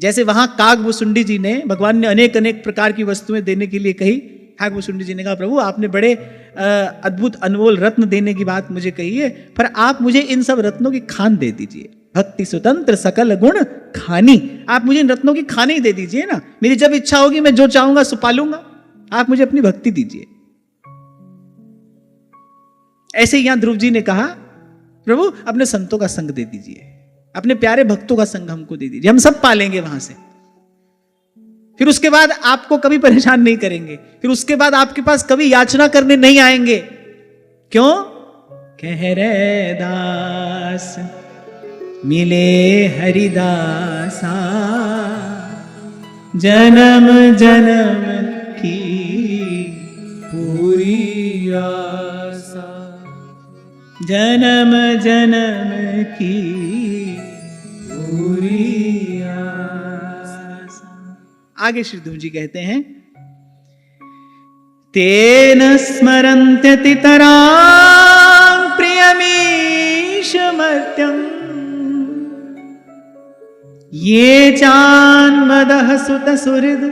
जैसे वहां कागभूषुंडी जी ने, भगवान ने अनेक अनेक प्रकार की वस्तुएं देने के लिए कही, कागभूषुंडी जी ने कहा प्रभु आपने बड़े अद्भुत अनमोल रत्न देने की बात मुझे कही है, पर आप मुझे इन सब रत्नों की खान दे दीजिए। भक्ति स्वतंत्र सकल गुण खानी, आप मुझे इन रत्नों की खान ही दे दीजिए ना, मेरी जब इच्छा होगी मैं जो चाहूंगा सो पालूंगा, आप मुझे अपनी भक्ति दीजिए। ऐसे ही यहां ध्रुव जी ने कहा प्रभु अपने संतों का संग दे दीजिए, अपने प्यारे भक्तों का संग हमको दे दीजिए, हम सब पालेंगे वहां से, फिर उसके बाद आपको कभी परेशान नहीं करेंगे, फिर उसके बाद आपके पास कभी याचना करने नहीं आएंगे। क्यों? कह रे दास मिले हरिदासा, जन्म जन्म की पूरी आशा, जन्म जन्म की पूरी आशा। आगे श्री ध्रुव जी कहते हैं तेन स्मरन्त्यतितरां प्रियमीशमर्त्यम् ये चान्मदः सुतसुहृद्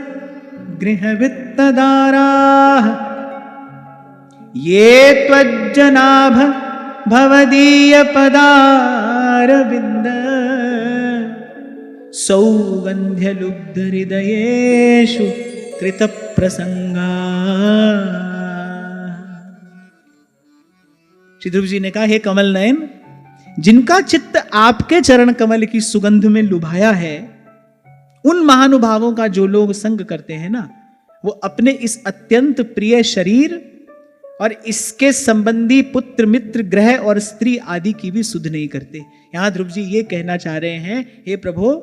गृहवित्तदाराः ये त्वज्जनाभ भवदीयपदारविन्द सौगन्ध्यलुब्धहृदयेषु कृतप्रसंगा। श्री ध्रुव जी ने कहा हे कमल नयन, जिनका चित्त आपके चरण कमल की सुगंध में लुभाया है, उन महानुभावों का जो लोग संग करते हैं ना, वो अपने इस अत्यंत प्रिय शरीर और इसके संबंधी पुत्र मित्र ग्रह और स्त्री आदि की भी सुध नहीं करते। यहां ध्रुव जी ये कहना चाह रहे हैं हे प्रभु,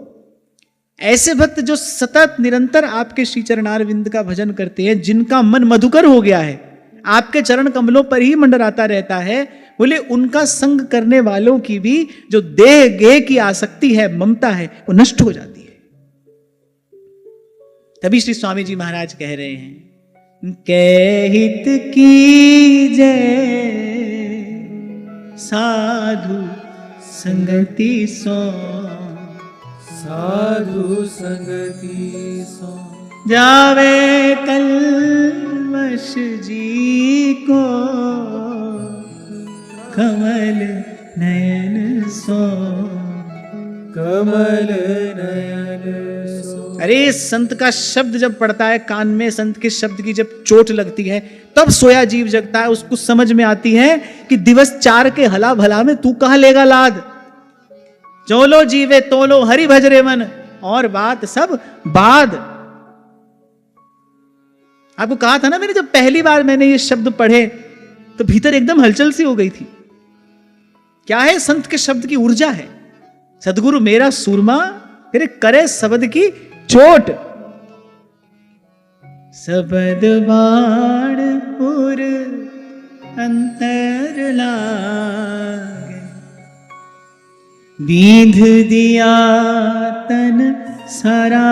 ऐसे भक्त जो सतत निरंतर आपके श्री चरणारविंद का भजन करते हैं, जिनका मन मधुकर हो गया है, आपके चरण कमलों पर ही मंडराता रहता है, बोले उनका संग करने वालों की भी जो देह गेह की आसक्ति है, ममता है, वो नष्ट हो जाती है। तभी श्री स्वामी जी महाराज कह रहे हैं हित की जय साधु संगति सो, साधु संगति सो जावे कलमश जी को कमल नयन सो, कमल नयन सो। अरे संत का शब्द जब पड़ता है कान में, संत के शब्द की जब चोट लगती है, तब सोया जीव जगता है। उसको समझ में आती है कि दिवस 4 के हला भला में तू कहां लेगा लाद। चोलो जीवे तोलो हरि भजरे मन, और बात सब बाद। आपको कहा था ना मैंने, जब पहली बार मैंने ये शब्द पढ़े तो भीतर एकदम हलचल सी हो गई थी। क्या है? संत के शब्द की ऊर्जा है। सदगुरु मेरा सूरमा तेरे करे शब्द की चोट, शब्द बाण उर अंतर लागे, बींध दिया तन सारा,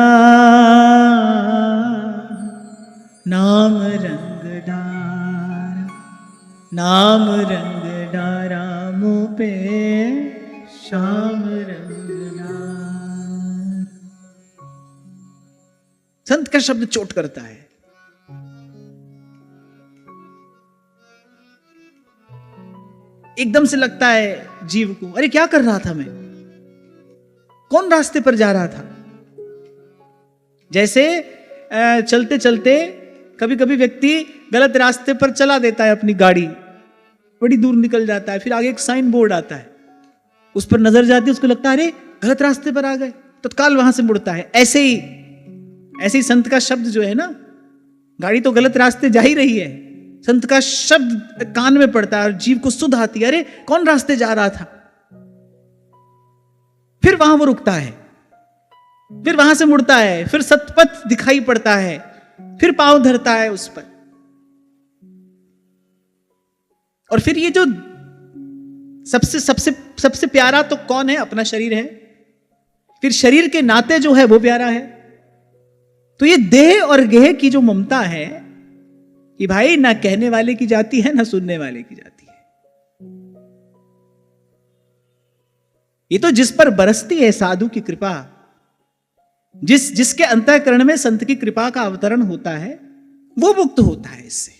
नाम रंग डारा, नाम रंग डारा मुँह पे श्याम रंग डारा। संत का शब्द चोट करता है। एकदम से लगता है जीव को, अरे क्या कर रहा था मैं, कौन रास्ते पर जा रहा था। जैसे चलते चलते कभी कभी व्यक्ति गलत रास्ते पर चला देता है अपनी गाड़ी, बड़ी दूर निकल जाता है, फिर आगे एक साइन बोर्ड आता है, उस पर नजर जाती है, उसको लगता है अरे गलत रास्ते पर आ गए, तत्काल वहां से मुड़ता है। ऐसे ही संत का शब्द जो है ना, गाड़ी तो गलत रास्ते जा ही रही है, संत का शब्द कान में पड़ता है और जीव को सुध आती है, अरे कौन रास्ते जा रहा था। फिर वहां वो रुकता है, फिर वहां से मुड़ता है, फिर सतपथ दिखाई पड़ता है, फिर पांव धरता है उस पर। और फिर ये जो सबसे सबसे सबसे प्यारा तो कौन है? अपना शरीर है। फिर शरीर के नाते जो है वो प्यारा है। तो ये देह और गेह की जो ममता है, ये भाई ना कहने वाले की जाती है ना सुनने वाले की जाती है। ये तो जिस पर बरसती है साधु की कृपा, जिसके अंतःकरण में संत की कृपा का अवतरण होता है वो मुक्त होता है इससे।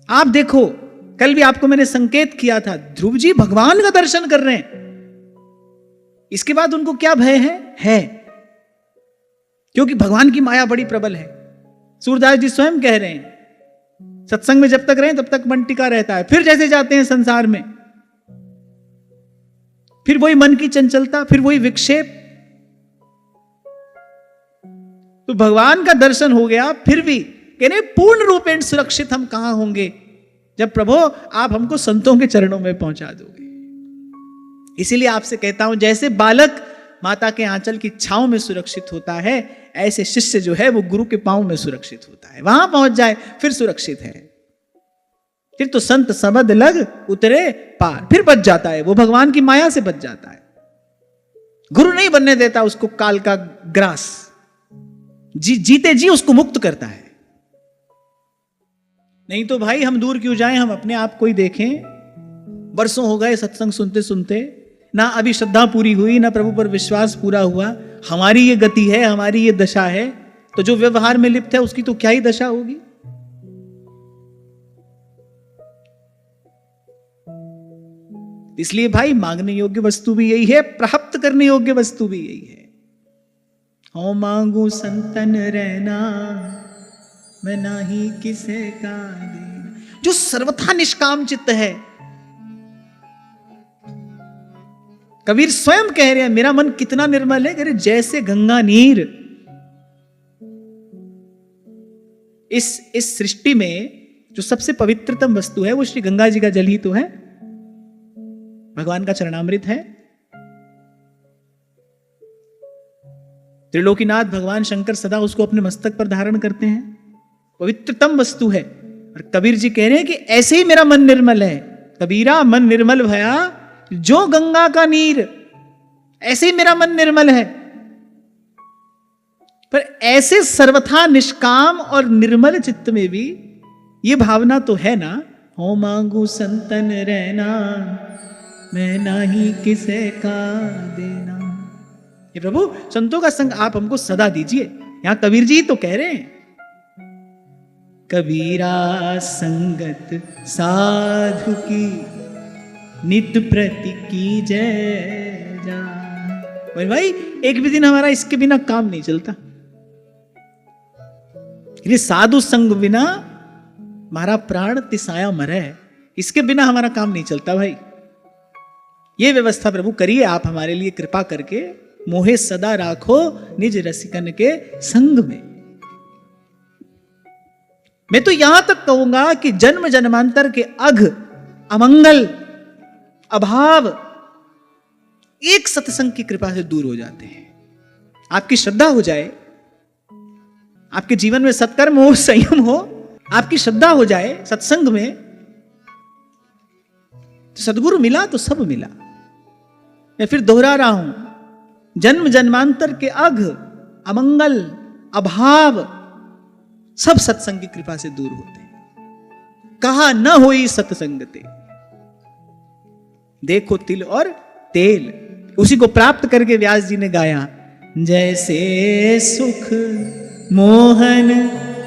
आप देखो, कल भी आपको मैंने संकेत किया था, ध्रुव जी भगवान का दर्शन कर रहे हैं, इसके बाद उनको क्या भय है क्योंकि भगवान की माया बड़ी प्रबल है। सूरदास जी स्वयं कह रहे हैं, सत्संग में जब तक रहे तब तक मन टिका रहता है, फिर जैसे जाते हैं संसार में, फिर वही मन की चंचलता, फिर वही विक्षेप। तो भगवान का दर्शन हो गया, फिर भी कह रहे पूर्ण रूपेण सुरक्षित हम कहां होंगे जब प्रभु आप हमको संतों के चरणों में पहुंचा दोगे। इसीलिए आपसे कहता हूं, जैसे बालक माता के आंचल की छांव में सुरक्षित होता है, ऐसे शिष्य जो है वो गुरु के पांव में सुरक्षित होता है। वहां पहुंच जाए फिर सुरक्षित है, फिर तो संत सबद लग उतरे पार, फिर बच जाता है, वो भगवान की माया से बच जाता है। गुरु नहीं बनने देता उसको काल का ग्रास, जीते जी उसको मुक्त करता है। नहीं तो भाई हम दूर क्यों जाएं, हम अपने आप को ही देखें। वर्षों हो गए सत्संग सुनते सुनते, ना अभी श्रद्धा पूरी हुई, ना प्रभु पर विश्वास पूरा हुआ। हमारी ये गति है, हमारी ये दशा है, तो जो व्यवहार में लिप्त है उसकी तो क्या ही दशा होगी। इसलिए भाई मांगने योग्य वस्तु भी यही है, प्राप्त करने योग्य वस्तु भी यही है। हो मांगू संतन रहना, मैं नाही किसे का देना। जो सर्वथा निष्काम चित्त है, कबीर स्वयं कह रहे हैं, मेरा मन कितना निर्मल है, कह रहे जैसे गंगा नीर। इस सृष्टि में जो सबसे पवित्रतम वस्तु है वो श्री गंगा जी का जल ही तो है, भगवान का चरणामृत है। त्रिलोकीनाथ भगवान शंकर सदा उसको अपने मस्तक पर धारण करते हैं, पवित्रतम वस्तु है। और कबीर जी कह रहे हैं कि ऐसे ही मेरा मन निर्मल है। कबीरा मन निर्मल भया जो गंगा का नीर, ऐसे ही मेरा मन निर्मल है। पर ऐसे सर्वथा निष्काम और निर्मल चित्त में भी ये भावना तो है ना, हो मांगू संतन रहना, मैं नाही किसे का देना। ये प्रभु संतों का संग आप हमको सदा दीजिए। यहां कबीर जी तो कह रहे हैं, कबीरा संगत साधु की नित प्रति की जय जा। भाई एक भी दिन हमारा इसके बिना काम नहीं चलता। ये साधु संग बिना हमारा प्राण तिसाया मरे, इसके बिना हमारा काम नहीं चलता भाई। ये व्यवस्था प्रभु करिए आप हमारे लिए कृपा करके, मोहे सदा राखो निज रसिकन के संग में। मैं तो यहां तक कहूंगा कि जन्म जन्मांतर के अघ, अमंगल, अभाव एक सत्संग की कृपा से दूर हो जाते हैं। आपकी श्रद्धा हो जाए, आपके जीवन में सत्कर्म हो, संयम हो, आपकी श्रद्धा हो जाए सत्संग में, तो सदगुरु मिला तो सब मिला। मैं फिर दोहरा रहा हूं, जन्म जन्मांतर के अघ, अमंगल, अभाव सब सत्संग की कृपा से दूर होते हैं। कहा न होई सत्संगते, देखो तिल और तेल, उसी को प्राप्त करके व्यास जी ने गाया, जैसे सुख मोहन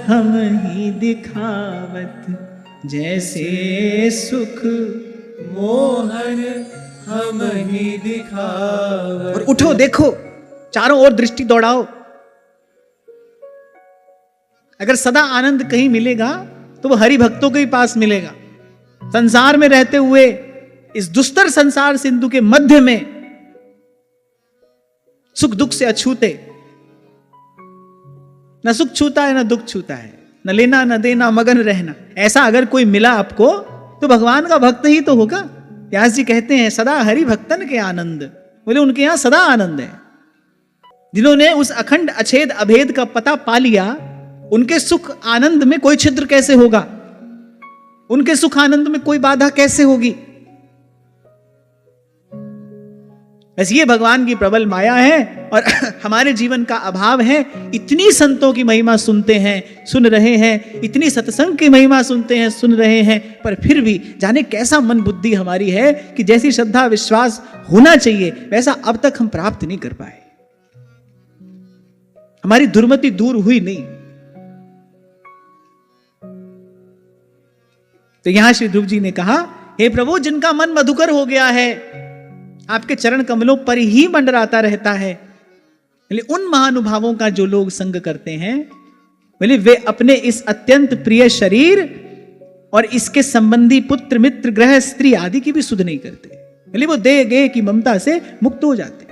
हम ही दिखावत, जैसे सुख मोहन हम ही दिखावत। और उठो देखो, चारों ओर दृष्टि दौड़ाओ। अगर सदा आनंद कहीं मिलेगा तो वो हरि भक्तों के ही पास मिलेगा। संसार में रहते हुए इस दुस्तर संसार सिंधु के मध्य में सुख दुख से अछूते, न सुख छूता है न दुख छूता है, न लेना न देना मगन रहना, ऐसा अगर कोई मिला आपको तो भगवान का भक्त ही तो होगा। व्यास जी कहते हैं सदा हरि भक्तन के आनंद, बोले उनके यहां सदा आनंद है। जिन्होंने उस अखंड अछेद अभेद का पता पा लिया, उनके सुख आनंद में कोई छिद्र कैसे होगा, उनके सुख आनंद में कोई बाधा कैसे होगी। बस ये भगवान की प्रबल माया है और हमारे जीवन का अभाव है। इतनी संतों की महिमा सुनते हैं, सुन रहे हैं, इतनी सत्संग की महिमा सुनते हैं, सुन रहे हैं, पर फिर भी जाने कैसा मन बुद्धि हमारी है कि जैसी श्रद्धा विश्वास होना चाहिए वैसा अब तक हम प्राप्त नहीं कर पाए। हमारी दुर्मति दूर हुई नहीं। तो यहां श्री ध्रुव जी ने कहा, हे प्रभु, जिनका मन मधुकर हो गया है, आपके चरण कमलों पर ही मंडराता रहता है, बोले उन महानुभावों का जो लोग संग करते हैं, बोले वे अपने इस अत्यंत प्रिय शरीर और इसके संबंधी पुत्र मित्र ग्रह स्त्री आदि की भी सुध नहीं करते, बोले वो देह गेह की ममता से मुक्त हो जाते।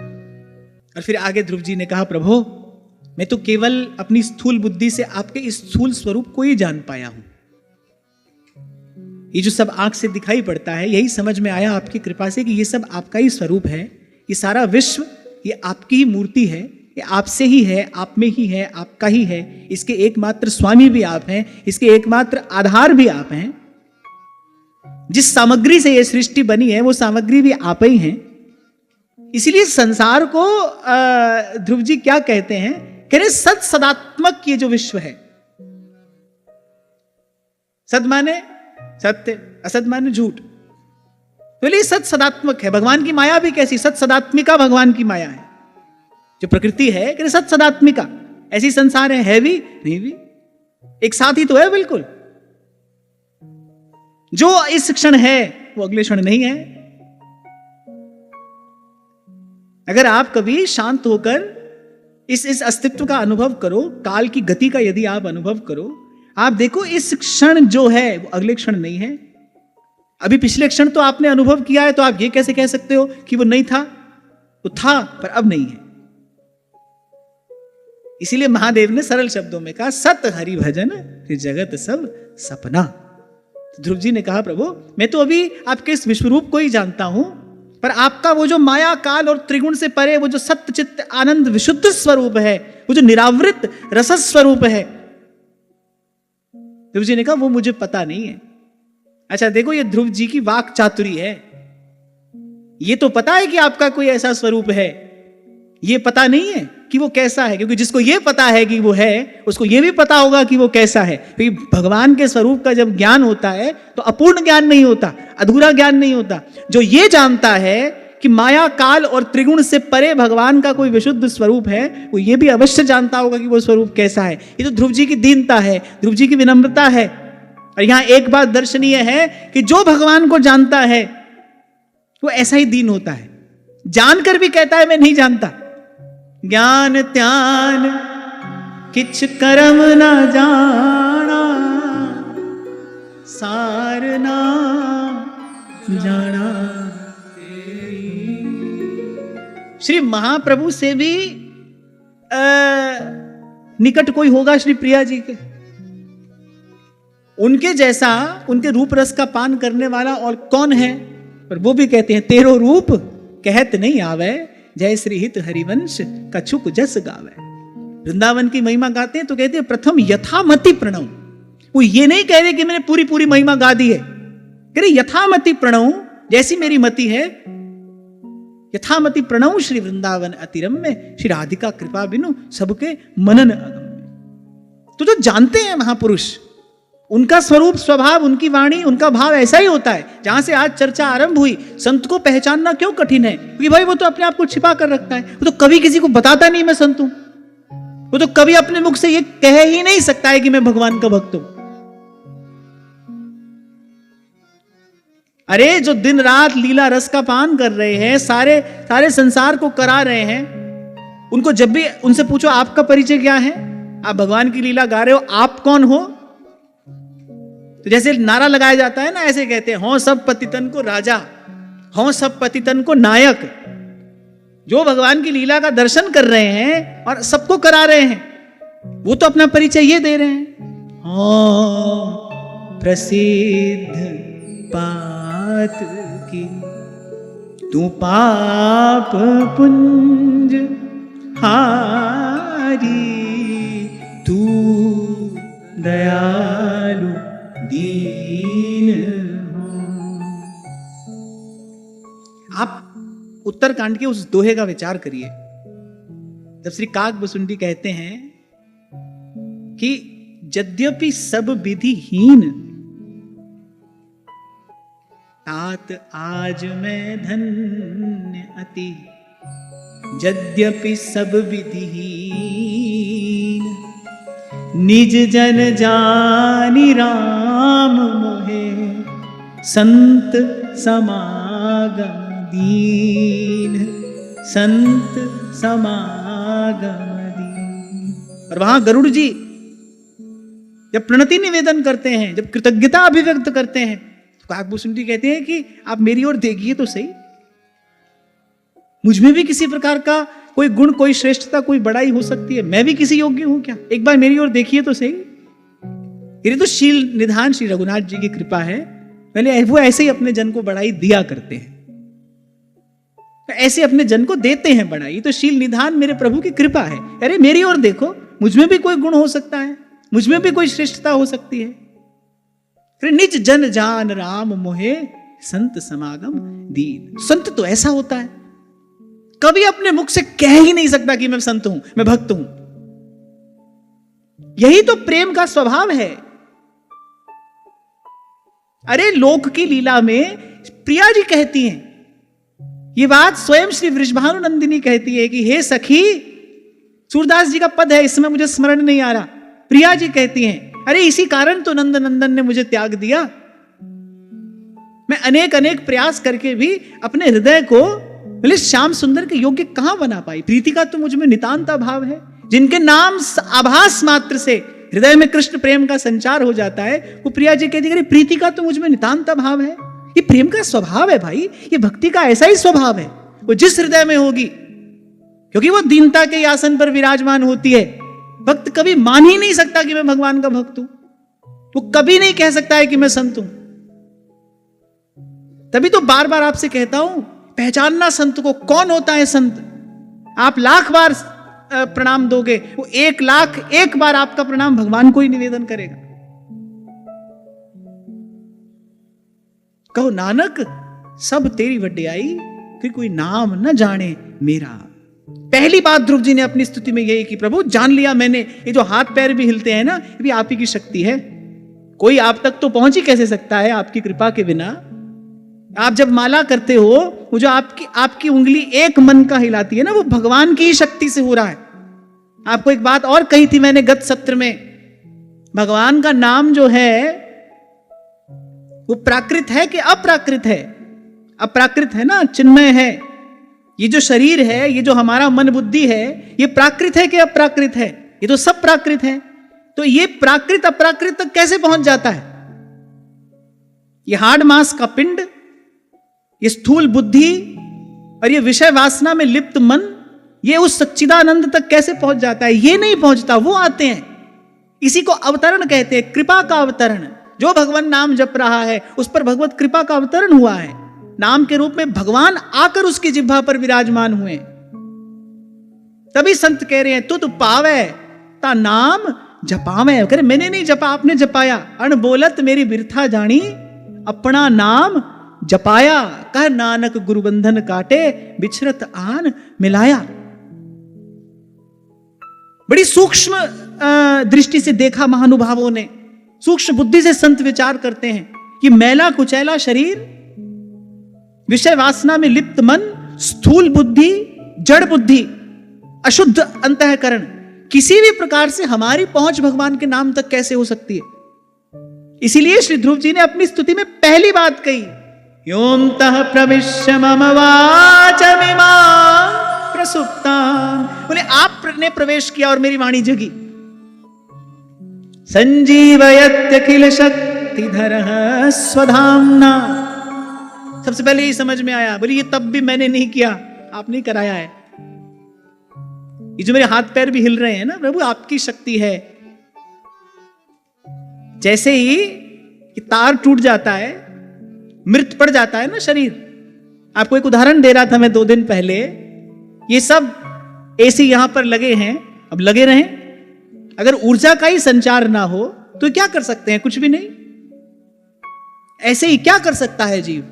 और फिर आगे ध्रुव जी ने कहा, प्रभु मैं तो केवल अपनी स्थूल बुद्धि से आपके इस स्थूल स्वरूप को ही जान पाया हूं। ये जो सब आंख से दिखाई पड़ता है, यही समझ में आया आपकी कृपा से कि ये सब आपका ही स्वरूप है। ये सारा विश्व ये आपकी ही मूर्ति है, ये आपसे ही है, आप में ही है, आपका ही है। इसके एकमात्र स्वामी भी आप हैं, इसके एकमात्र आधार भी आप हैं। जिस सामग्री से ये सृष्टि बनी है वो सामग्री भी आप ही हैं। इसीलिए संसार को ध्रुव जी क्या कहते हैं, कह रहे सत सदात्मक ये जो विश्व है, सद माने सत्य, असत माने झूठ, तो ये सत सदात्मक है। भगवान की माया भी कैसी, सत सदात्मिका भगवान की माया है। जो प्रकृति है कि सत सदात्मिका, ऐसी संसार है भी नहीं भी, एक साथ ही तो है बिल्कुल। जो इस क्षण है वो अगले क्षण नहीं है। अगर आप कभी शांत होकर इस अस्तित्व का अनुभव करो, काल की गति का यदि आप अनुभव करो, आप देखो इस क्षण जो है वो अगले क्षण नहीं है। अभी पिछले क्षण तो आपने अनुभव किया है, तो आप ये कैसे कह सकते हो कि वो नहीं था? वो था पर अब नहीं है। इसीलिए महादेव ने सरल शब्दों में कहा, सत हरि भजन फिर जगत सब सपना। तो ध्रुव जी ने कहा, प्रभु मैं तो अभी आपके इस विश्वरूप को ही जानता हूं, पर आपका वो जो माया काल और त्रिगुण से परे वो जो सत्य चित्त आनंद विशुद्ध स्वरूप है, वो जो निरावृत रस स्वरूप है, ध्रुव जी ने कहा वो मुझे पता नहीं है। अच्छा देखो, ये ध्रुव जी की वाक चातुरी है। ये तो पता है कि आपका कोई ऐसा स्वरूप है, ये पता नहीं है कि वो कैसा है, क्योंकि जिसको ये पता है कि वो है, उसको ये भी पता होगा कि वो कैसा है। क्योंकि भगवान के स्वरूप का जब ज्ञान होता है तो अपूर्ण ज्ञान नहीं होता, अधूरा ज्ञान नहीं होता। जो ये जानता है कि माया काल और त्रिगुण से परे भगवान का कोई विशुद्ध स्वरूप है, वो ये भी अवश्य जानता होगा कि वो स्वरूप कैसा है। ये तो ध्रुव जी की दीनता है, ध्रुव जी की विनम्रता है। और यहां एक बात दर्शनीय है कि जो भगवान को जानता है वो ऐसा ही दीन होता है, जानकर भी कहता है मैं नहीं जानता। ज्ञान त्यान किछ करम ना जाना, सार ना जाना। श्री महाप्रभु से भी निकट कोई होगा श्री प्रिया जी के, उनके जैसा उनके रूप रस का पान करने वाला और कौन है? पर वो भी कहते हैं, तेरो रूप कहत नहीं आवे, जय श्री हित हरिवंश कछुक जस गावे। वृंदावन की महिमा गाते हैं तो कहते हैं प्रथम यथामति प्रणव। वो ये नहीं कह रहे कि मैंने पूरी पूरी महिमा गा दी है, कह रहे यथामति प्रणव, जैसी मेरी मति है यथामति प्रणव श्री वृंदावन अतिरम्य, श्री राधिका कृपा बिनु सबके मनन अगम्य। तो जो जानते हैं महापुरुष, उनका स्वरूप स्वभाव, उनकी वाणी, उनका भाव ऐसा ही होता है। जहां से आज चर्चा आरंभ हुई, संत को पहचानना क्यों कठिन है? क्योंकि भाई वो तो अपने आप को छिपा कर रखता है, वो तो कभी किसी को बताता नहीं मैं संत हूं, वो तो कभी अपने मुख से ये कह ही नहीं सकता है कि मैं भगवान का भक्त हूं। अरे जो दिन रात लीला रस का पान कर रहे हैं, सारे संसार को करा रहे हैं, उनको जब भी उनसे पूछो आपका परिचय क्या है, आप भगवान की लीला गा रहे हो, आप कौन हो? तो जैसे नारा लगाया जाता है ना, ऐसे कहते हैं, हों सब पतितन को राजा, हों सब पतितन को नायक। जो भगवान की लीला का दर्शन कर रहे हैं और सबको करा रहे हैं, वो तो अपना परिचय ये दे रहे हैं, हों प्रसिद्ध पात की तू पाप पुंज हारी, तू दयालु दीन हो। आप उत्तरकांड के उस दोहे का विचार करिए, जब श्री काक बसुंडी कहते हैं कि यद्यपि सब विधिहीन, तात आज मैं धन्य अति, यद्यपि सब विधिहीन, निज जन जानी राम मोहे, संत समागम दीन, संत समागम दीन। और वहां गरुड़ जी जब प्रणति निवेदन करते हैं, जब कृतज्ञता अभिव्यक्त करते हैं, तो काकभूषण जी कहते हैं कि आप मेरी ओर देखिए तो सही, मुझ में भी किसी प्रकार का कोई गुण, कोई श्रेष्ठता, कोई बड़ाई हो सकती है, मैं भी किसी योग्य हूं क्या? एक बार मेरी ओर देखिए तो सही। ये तो शील निधान श्री रघुनाथ जी की कृपा है। पहले वो ऐसे ही अपने जन को बड़ाई दिया करते हैं, ऐसे अपने जन को देते हैं बड़ाई। तो शील निधान मेरे प्रभु की कृपा है। अरे मेरी ओर देखो, मुझ में भी कोई गुण हो सकता है, मुझ में भी कोई श्रेष्ठता हो सकती है। फिर निज जन जान राम मोहे, संत समागम दीन। संत तो ऐसा होता है, कभी अपने मुख से कह ही नहीं सकता कि मैं संत हूं, मैं भक्त हूं। यही तो प्रेम का स्वभाव है। अरे लोक की लीला में प्रिया जी कहती हैं, ये बात स्वयं श्री वृषभानु नंदिनी कहती है कि हे सखी, सूरदास जी का पद है, इसमें मुझे स्मरण नहीं आ रहा। प्रिया जी कहती हैं, अरे इसी कारण तो नंद नंदन ने मुझे त्याग दिया। मैं अनेक अनेक प्रयास करके भी अपने हृदय को बोले श्याम सुंदर के योग्य कहां बना पाई। प्रीति का तो मुझ में नितांत अभाव है। जिनके नाम आभास मात्र से हृदय में कृष्ण प्रेम का संचार हो जाता है, वो प्रिया जी कहती है प्रीति का तो मुझ में नितांत अभाव है। ये प्रेम का स्वभाव है भाई, ये भक्ति का ऐसा ही स्वभाव है। वो जिस हृदय में होगी, क्योंकि वो दीनता के आसन पर विराजमान होती है, भक्त कभी मान ही नहीं सकता कि मैं भगवान का भक्त हूं। वो कभी नहीं कह सकता है कि मैं संत हूं। तभी तो बार बार आपसे कहता हूं, पहचानना संत को। कौन होता है संत? आप लाख बार प्रणाम दोगे, वो 1,00,001 बार आपका प्रणाम भगवान को ही निवेदन करेगा। कहो नानक सब तेरी वड्याई, कि कोई नाम न जाने मेरा। पहली बात ध्रुव जी ने अपनी स्तुति में यही की, प्रभु जान लिया मैंने, ये जो हाथ पैर भी हिलते हैं ना, ये भी आप ही की शक्ति है। कोई आप तक तो पहुंच ही कैसे सकता है आपकी कृपा के बिना। आप जब माला करते हो, वो जो आपकी उंगली एक मन का हिलाती है ना, वो भगवान की ही शक्ति से हो रहा है। आपको एक बात और कही थी मैंने गत सत्र में, भगवान का नाम जो है वो प्राकृत है कि अप्राकृत है? अप्राकृत है ना, चिन्मय है। ये जो शरीर है, ये जो हमारा मन बुद्धि है, ये प्राकृत है कि अप्राकृत है? ये तो सब प्राकृत है। तो ये प्राकृत अप्राकृत तक कैसे पहुंच जाता है? ये हार्ड मास का पिंड, ये स्थूल बुद्धि और ये विषय वासना में लिप्त मन, ये उस सच्चिदानंद तक कैसे पहुंच जाता है? ये नहीं पहुंचता, वो आते हैं। इसी को अवतरण कहते हैं, कृपा का अवतरण। जो भगवान नाम जप रहा है, उस पर भगवत कृपा का अवतरण हुआ है। नाम के रूप में भगवान आकर उसकी जिह्वा पर विराजमान हुए। तभी संत कह रहे हैं, तुत पावे ता नाम जपावे। करे मैंने नहीं जपा, आपने जपाया। अण बोलत मेरी बिरथा जानी, अपना नाम जपाया। कह नानक गुरु बंधन काटे, बिछरत आन मिलाया। बड़ी सूक्ष्म दृष्टि से देखा महानुभावों ने, सूक्ष्म बुद्धि से संत विचार करते हैं कि मैला कुचैला शरीर, विषय वासना में लिप्त मन, स्थूल बुद्धि, जड़ बुद्धि, अशुद्ध अंतःकरण, किसी भी प्रकार से हमारी पहुंच भगवान के नाम तक कैसे हो सकती है? इसीलिए श्री ध्रुव जी ने अपनी स्तुति में पहली बात कही, योऽन्तः प्रविश्य मम वाचमिमां प्रसुप्तां। बोले आपने प्रवेश किया और मेरी वाणी जगी। संजीवयत्यखिल शक्तिधरः स्वधाम्ना। सबसे पहले ये समझ में आया, बोले ये तब भी मैंने नहीं किया, आपने कराया है। ये जो मेरे हाथ पैर भी हिल रहे हैं ना प्रभु, आपकी शक्ति है। जैसे ही तार टूट जाता है, मृत पड़ जाता है ना शरीर। आपको एक उदाहरण दे रहा था मैं 2 दिन पहले। ये सब एसी यहां पर लगे हैं, अब लगे रहें। अगर ऊर्जा का ही संचार ना हो तो क्या कर सकते हैं? कुछ भी नहीं। ऐसे ही क्या कर सकता है जीव?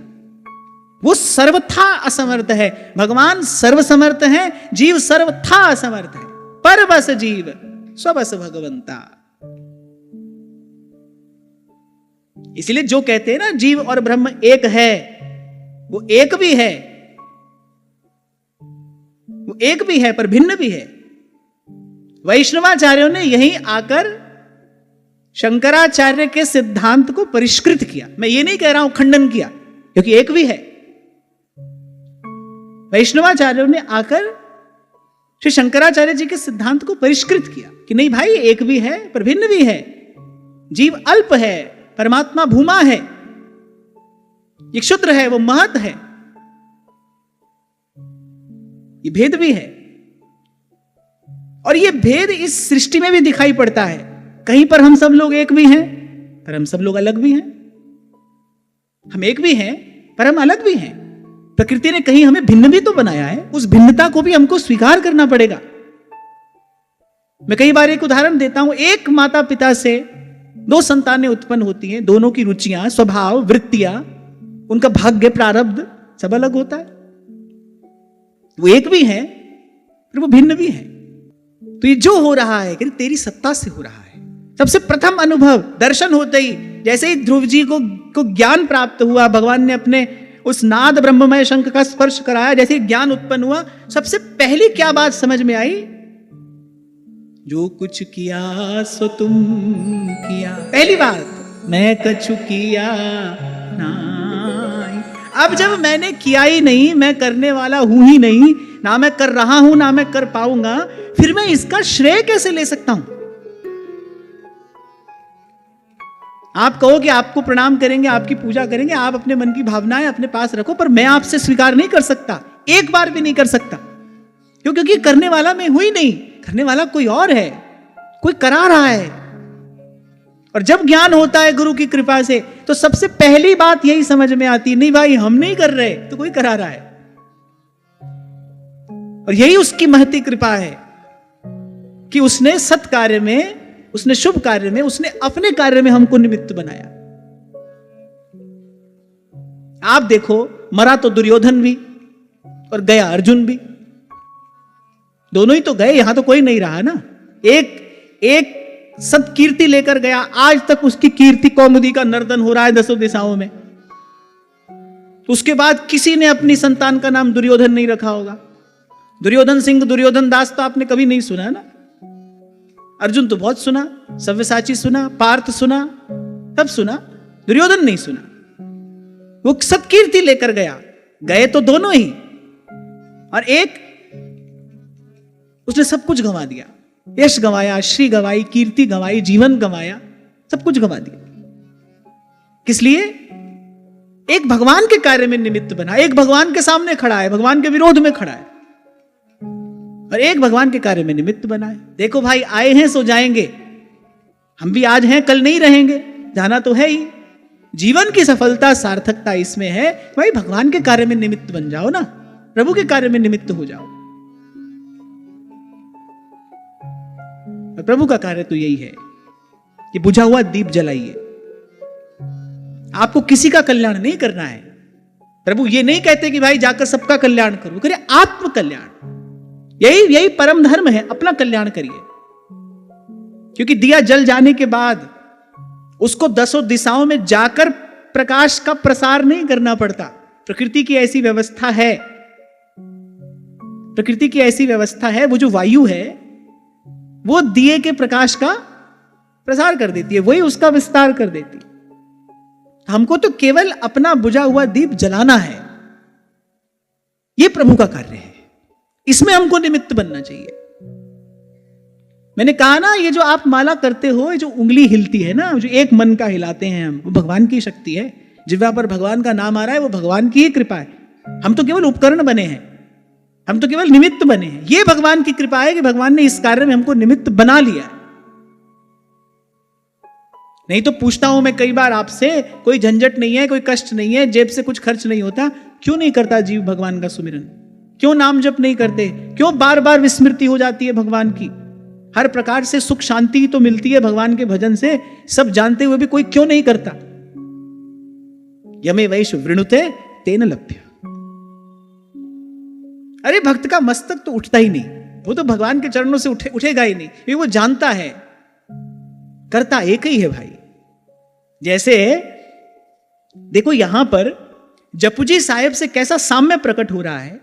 वो सर्वथा असमर्थ है। भगवान सर्वसमर्थ है, जीव सर्वथा असमर्थ है। परबस जीव स्वबस भगवंता। इसलिए जो कहते हैं ना जीव और ब्रह्म एक है, वो एक भी है, वो एक भी है पर भिन्न भी है। वैष्णवाचार्यों ने यहीं आकर शंकराचार्य के सिद्धांत को परिष्कृत किया। मैं ये नहीं कह रहा हूं खंडन किया, क्योंकि एक भी है। वैष्णवाचार्यों ने आकर श्री शंकराचार्य जी के सिद्धांत को परिष्कृत किया कि नहीं भाई, एक भी है पर भिन्न भी है, जीव अल्प है, परमात्मा भूमा है, ये क्षुद्र है, वो महत है, ये भेद भी है। और ये भेद इस सृष्टि में भी दिखाई पड़ता है। कहीं पर हम सब लोग एक भी हैं, पर हम सब लोग अलग भी हैं। हम एक भी हैं, पर हम अलग भी हैं। प्रकृति ने कहीं हमें भिन्न भी तो बनाया है, उस भिन्नता को भी हमको स्वीकार करना पड़ेगा। मैं कई बार एक उदाहरण देता हूं। एक माता पिता से 2 संतानें उत्पन्न होती हैं, दोनों की रुचियां, स्वभाव, वृत्तियां, उनका भाग्य, प्रारब्ध सब अलग होता है। वो एक भी है, पर वो भिन्न भी है। तो ये जो हो रहा है कि तेरी सत्ता से हो रहा है। सबसे प्रथम अनुभव दर्शन होते ही, जैसे ही ध्रुव जी को ज्ञान प्राप्त हुआ, भगवान ने अपने उस नाद ब्रह्ममय शंख का स्पर्श कराया, जैसे ज्ञान उत्पन्न हुआ, सबसे पहली क्या बात समझ में आई? जो कुछ किया सो तुम किया। पहली बात, मैं कछु किया नहीं। अब जब मैंने किया ही नहीं, मैं करने वाला हूं ही नहीं, ना मैं कर रहा हूं ना मैं कर पाऊंगा, फिर मैं इसका श्रेय कैसे ले सकता हूं? आप कहो कि आपको प्रणाम करेंगे, आपकी पूजा करेंगे, आप अपने मन की भावनाएं अपने पास रखो, पर मैं आपसे स्वीकार नहीं कर सकता, एक बार भी नहीं कर सकता। क्यों? क्योंकि करने वाला मैं हूं ही नहीं, करने वाला कोई और है, कोई करा रहा है। और जब ज्ञान होता है गुरु की कृपा से, तो सबसे पहली बात यही समझ में आती है, नहीं भाई हम नहीं कर रहे, तो कोई करा रहा है। और यही उसकी महती कृपा है कि उसने सत्कार्य में, उसने शुभ कार्य में, उसने अपने कार्य में हमको निमित्त बनाया। आप देखो, मरा तो दुर्योधन भी और गया अर्जुन भी, दोनों ही तो गए, यहां तो कोई नहीं रहा ना। एक सत्कीर्ति लेकर गया, आज तक उसकी कीर्ति कौमुदी का नर्दन हो रहा है 10 दिशाओं में। उसके बाद किसी ने अपनी संतान का नाम दुर्योधन नहीं रखा होगा। दुर्योधन सिंह, दुर्योधन दास तो आपने कभी नहीं सुना ना। अर्जुन तो बहुत सुना, सव्यसाची सुना, पार्थ सुना, सब सुना, दुर्योधन नहीं सुना। वो सत्कीर्ति लेकर गया, गए तो दोनों ही, और एक उसने सब कुछ गंवा दिया, यश गंवाया, श्री गंवाई, कीर्ति गंवाई, जीवन गंवाया, सब कुछ गंवा दिया। किस लिए? एक भगवान के कार्य में निमित्त बना, एक भगवान के सामने खड़ा है, भगवान के विरोध में खड़ा है, और एक भगवान के कार्य में निमित्त बना है। देखो भाई, आए हैं सो जाएंगे, हम भी आज हैं कल नहीं रहेंगे, जाना तो है ही। जीवन की सफलता, सार्थकता इसमें है भाई भगवान के कार्य में निमित्त बन जाओ ना, प्रभु के कार्य में निमित्त हो जाओ। प्रभु का कार्य तो यही है कि बुझा हुआ दीप जलाइए। आपको किसी का कल्याण नहीं करना है। प्रभु ये नहीं कहते कि भाई जाकर सबका कल्याण करो, करिए आत्म कल्याण। यही परम धर्म है, अपना कल्याण करिए। क्योंकि दिया जल जाने के बाद उसको 10 दिशाओं में जाकर प्रकाश का प्रसार नहीं करना पड़ता। प्रकृति की ऐसी व्यवस्था है, प्रकृति की ऐसी व्यवस्था है, वो जो वायु है वो दिए के प्रकाश का प्रसार कर देती है, वही उसका विस्तार कर देती है। हमको तो केवल अपना बुझा हुआ दीप जलाना है, यह प्रभु का कार्य है, इसमें हमको निमित्त बनना चाहिए। मैंने कहा ना, ये जो आप माला करते हो, ये जो उंगली हिलती है ना, जो एक मन का हिलाते हैं हम, वो भगवान की शक्ति है। जिह्वा पर भगवान का नाम आ रहा है, वो भगवान की ही कृपा है। हम तो केवल उपकरण बने हैं, हम तो केवल निमित्त बने हैं। ये भगवान की कृपा है कि भगवान ने इस कार्य में हमको निमित्त बना लिया। नहीं तो पूछता हूं मैं कई बार आपसे, कोई झंझट नहीं है, कोई कष्ट नहीं है, जेब से कुछ खर्च नहीं होता, क्यों नहीं करता जीव भगवान का सुमिरन? क्यों नाम जप नहीं करते? क्यों बार बार विस्मृति हो जाती है भगवान की? हर प्रकार से सुख शांति तो मिलती है भगवान के भजन से, सब जानते हुए भी कोई क्यों नहीं करता? यमे वैश वृणुते तेन लभ्य। अरे भक्त का मस्तक तो उठता ही नहीं, वो तो भगवान के चरणों से उठेगा ही नहीं, क्योंकि वो जानता है करता एक ही है भाई। जैसे देखो यहां पर जपुजी साहेब से कैसा साम्य प्रकट हो रहा है।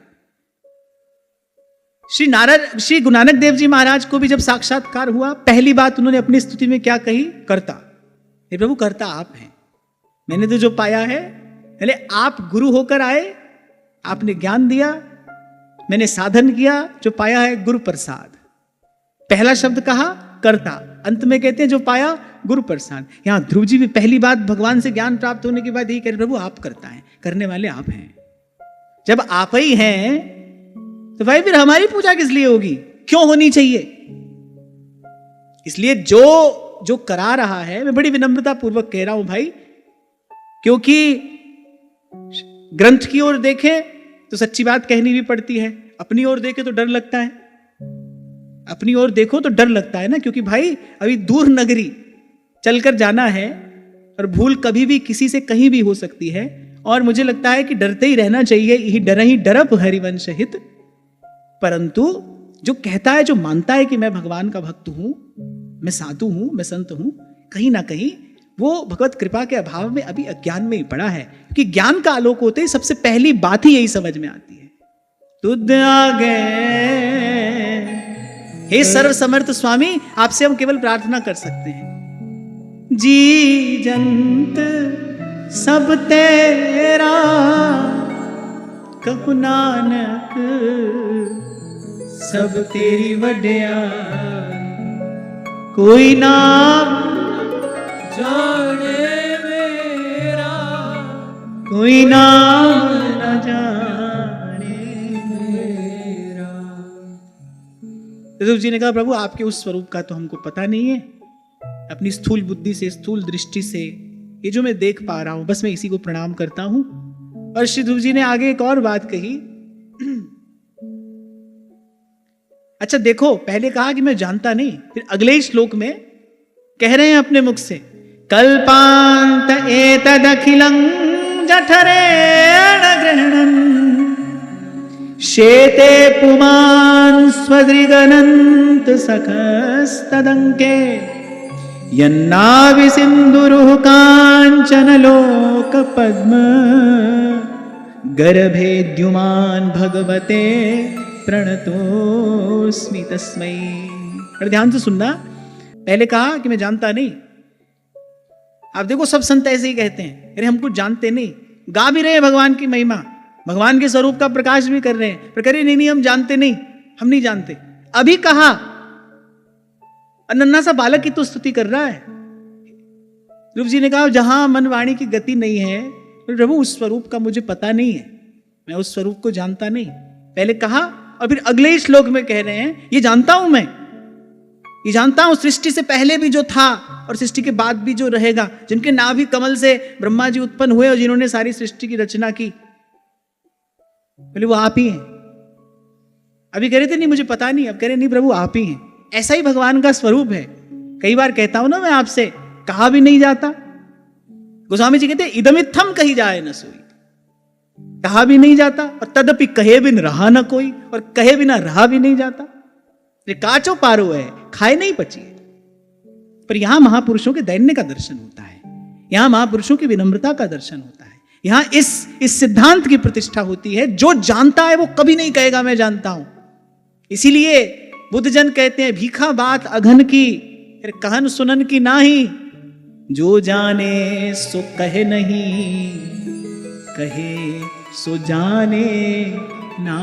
श्री गुरु नानक देव जी महाराज को भी जब साक्षात्कार हुआ, पहली बात उन्होंने अपनी स्तुति में क्या कही? कर्ता। हे प्रभु, कर्ता आप हैं। मैंने तो जो पाया है, पहले आप गुरु होकर आए, आपने ज्ञान दिया, मैंने साधन किया, जो पाया है गुरु प्रसाद। पहला शब्द कहा कर्ता, अंत में कहते हैं जो पाया गुरु प्रसाद। यहां ध्रुव जी भी पहली बात भगवान से ज्ञान प्राप्त होने के बाद यही कह रहे, प्रभु आप करता है, करने वाले आप हैं। जब आप ही हैं तो भाई फिर हमारी पूजा किस लिए होगी, क्यों होनी चाहिए? इसलिए जो करा रहा है, मैं बड़ी विनम्रता पूर्वक कह रहा हूं भाई, क्योंकि ग्रंथ की ओर देखें तो सच्ची बात कहनी भी पड़ती है, अपनी ओर देखे तो डर लगता है। अपनी ओर देखो तो डर लगता है ना, क्योंकि भाई अभी दूर नगरी चलकर जाना है और भूल कभी भी किसी से कहीं भी हो सकती है। और मुझे लगता है कि डरते ही रहना चाहिए, यही डरप हरिवंश हित। परंतु जो कहता है, जो मानता है कि मैं भगवान का भक्त हूं, मैं साधु हूं, मैं संत हूं, कहीं ना कहीं वो भगवत कृपा के अभाव में अभी अज्ञान में ही पड़ा है। क्योंकि ज्ञान का आलोक होते ही सबसे पहली बात ही यही समझ में आती है, तुद आगे। हे सर्व समर्थ स्वामी, आपसे हम केवल प्रार्थना कर सकते हैं, जी जंत सब तेरा, कहु नानक सब तेरी वड्याई, कोई नाम जाने मेरा, कोई नाम न जाने मेरा। ऋषभ जी ने कहा, प्रभु आपके उस स्वरूप का तो हमको पता नहीं है, अपनी स्थूल बुद्धि से, स्थूल दृष्टि से ये जो मैं देख पा रहा हूं, बस मैं इसी को प्रणाम करता हूं। और श्री ध्रुव जी ने आगे एक और बात कही, अच्छा देखो, पहले कहा कि मैं जानता नहीं, फिर अगले ही श्लोक में कह रहे हैं अपने मुख से, कल्पांत एतदखिलं जठरेण गृह्णन् शेते पुमान् स्वदृगनन्त सखस्तदङ्के यन्नाभि सिन्धुरुः काञ्चन लोक पद्म गर्भेद्युमान् भगवते प्रणतोस्मि तस्मै। और ध्यान से सुनना, पहले कहा कि मैं जानता नहीं। आप देखो सब संत ऐसे ही कहते हैं, अरे हम कुछ जानते नहीं, गा भी रहे हैं भगवान की महिमा, भगवान के स्वरूप का प्रकाश भी कर रहे हैं, पर कह नहीं हम जानते नहीं, हम नहीं जानते। अभी कहा, नन्हा सा बालक की तो स्तुति कर रहा है। ध्रुव जी ने कहा, जहां मन वाणी की गति नहीं है, प्रभु उस स्वरूप का मुझे पता नहीं है, मैं उस स्वरूप को जानता नहीं। पहले कहा और फिर अगले ही श्लोक में कह रहे हैं, ये जानता हूं मैं, ये जानता हूं सृष्टि से पहले भी जो था और सृष्टि के बाद भी जो रहेगा, जिनके नाभि कमल से ब्रह्मा जी उत्पन्न हुए और जिन्होंने सारी सृष्टि की रचना की, बोले वो आप ही हैं। अभी कह रहे थे नहीं मुझे पता नहीं, अब कह रहे नहीं प्रभु आप ही हैं। ऐसा ही भगवान का स्वरूप है। कई बार कहता हूं ना मैं आपसे, कहा भी नहीं जाता। गोस्वामी जी कहते इदमित्थम कही जाए न सोई, कहा भी नहीं जाता, और तदपि कहे बिन रहा न कोई, और कहे बिना रहा भी नहीं जाता। काचो पारो है, खाए नहीं पची। पर यहां महापुरुषों के दैन्य का दर्शन होता है, यहां महापुरुषों की विनम्रता का दर्शन होता है, यहां इस सिद्धांत की प्रतिष्ठा होती है, जो जानता है वो कभी नहीं कहेगा मैं जानता हूं। इसीलिए बुद्ध जन कहते हैं, भीखा बात अघन की, फिर कहन सुनन की नाही, जो जाने सो कहे नहीं, कहे सो जाने ना।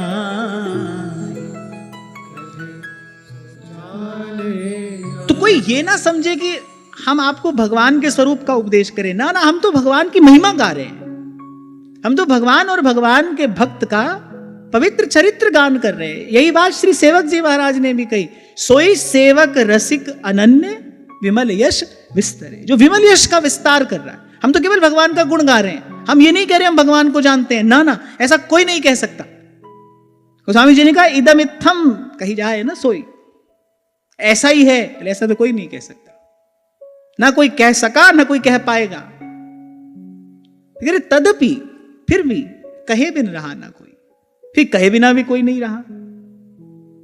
तो कोई ये ना समझे कि हम आपको भगवान के स्वरूप का उपदेश करें, ना ना, हम तो भगवान की महिमा गा रहे हैं, हम तो भगवान और भगवान के भक्त का पवित्र चरित्र गान कर रहे हैं। यही बात श्री सेवक जी महाराज ने भी कही, सोई सेवक रसिक अनन्य विमल यश विस्तरे, जो विमल यश का विस्तार कर रहा है। हम तो केवल भगवान का गुण गा रहे हैं, हम ये नहीं कह रहे हम भगवान को जानते हैं, ना ना, ऐसा कोई नहीं कह सकता। गोस्वामी जी ने कहा इदमित्थम कही जाए ना सोई, ऐसा ही है, ऐसा तो कोई नहीं कह सकता, ना कोई कह सका ना कोई कह पाएगा। तदपि फिर भी कहे बिन रहा ना कोई, फिर कहे बिना भी कोई नहीं रहा।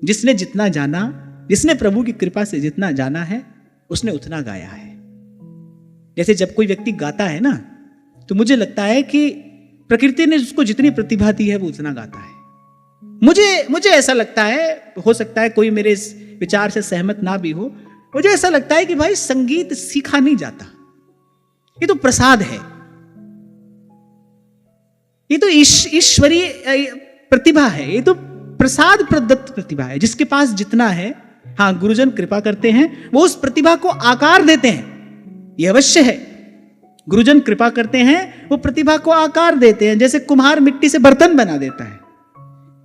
जिसने जितना जाना, जिसने प्रभु की कृपा से जितना जाना है, उसने उतना गाया है। जैसे जब कोई व्यक्ति गाता है ना, तो मुझे लगता है कि प्रकृति ने उसको जितनी प्रतिभा दी है वो उतना गाता है। मुझे ऐसा लगता है, हो सकता है कोई मेरे इस विचार से सहमत ना भी हो, मुझे ऐसा लगता है कि भाई संगीत सीखा नहीं जाता, ये तो प्रसाद है, ये तो ईश्वरीय प्रतिभा है, ये तो प्रसाद प्रदत्त प्रतिभा है। जिसके पास जितना है, हाँ गुरुजन कृपा करते हैं, वो उस प्रतिभा को आकार देते हैं, यह अवश्य है। गुरुजन कृपा करते हैं, वो प्रतिभा को आकार देते हैं। जैसे कुम्हार मिट्टी से बर्तन बना देता है,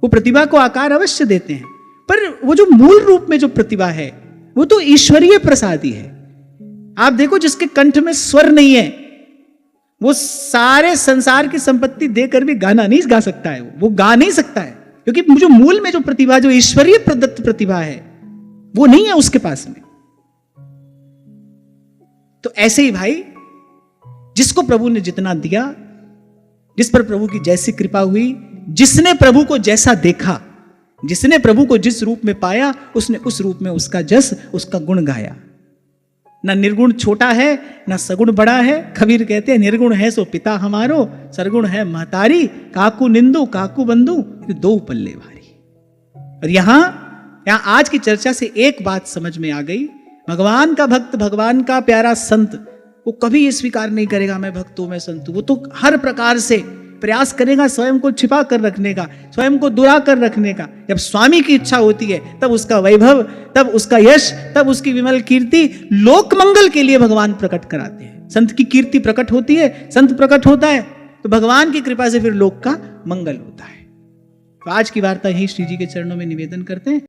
वो प्रतिभा को आकार अवश्य देते हैं, पर वो जो मूल रूप में जो प्रतिभा है वो तो ईश्वरीय प्रसाद ही है। आप देखो, जिसके कंठ में स्वर नहीं है वो सारे संसार की संपत्ति देकर भी गाना नहीं गा सकता है, वो गा नहीं सकता है, क्योंकि जो मूल में जो प्रतिभा, जो ईश्वरीय प्रदत्त प्रतिभा है, वो नहीं है उसके पास में। तो ऐसे ही भाई, जिसको प्रभु ने जितना दिया, जिस पर प्रभु की जैसी कृपा हुई, जिसने प्रभु को जैसा देखा, जिसने प्रभु को जिस रूप में पाया, उसने उस रूप में उसका जस, उसका गुण गाया। ना निर्गुण छोटा है, ना सगुण बड़ा है। कबीर कहते हैं, निर्गुण है सो पिता हमारो, सरगुण है महतारी, काकू निंदु काकू बंधु, दो पल्ले भारी। और यहां आज की चर्चा से एक बात समझ में आ गई, भगवान का भक्त, भगवान का प्यारा संत, वो कभी ये स्वीकार नहीं करेगा मैं भक्त हूं, मैं संत हूं। वो तो हर प्रकार से प्रयास करेगा स्वयं को छिपा कर रखने का, स्वयं को दुरा कर रखने का। जब स्वामी की इच्छा होती है तब उसका वैभव, तब उसका यश, तब उसकी विमल कीर्ति लोक मंगल के लिए भगवान प्रकट कराते हैं। संत की कीर्ति प्रकट होती है, संत प्रकट होता है तो भगवान की कृपा से फिर लोक का मंगल होता है। तो आज की वार्ता यही श्री जी के चरणों में निवेदन करते हैं।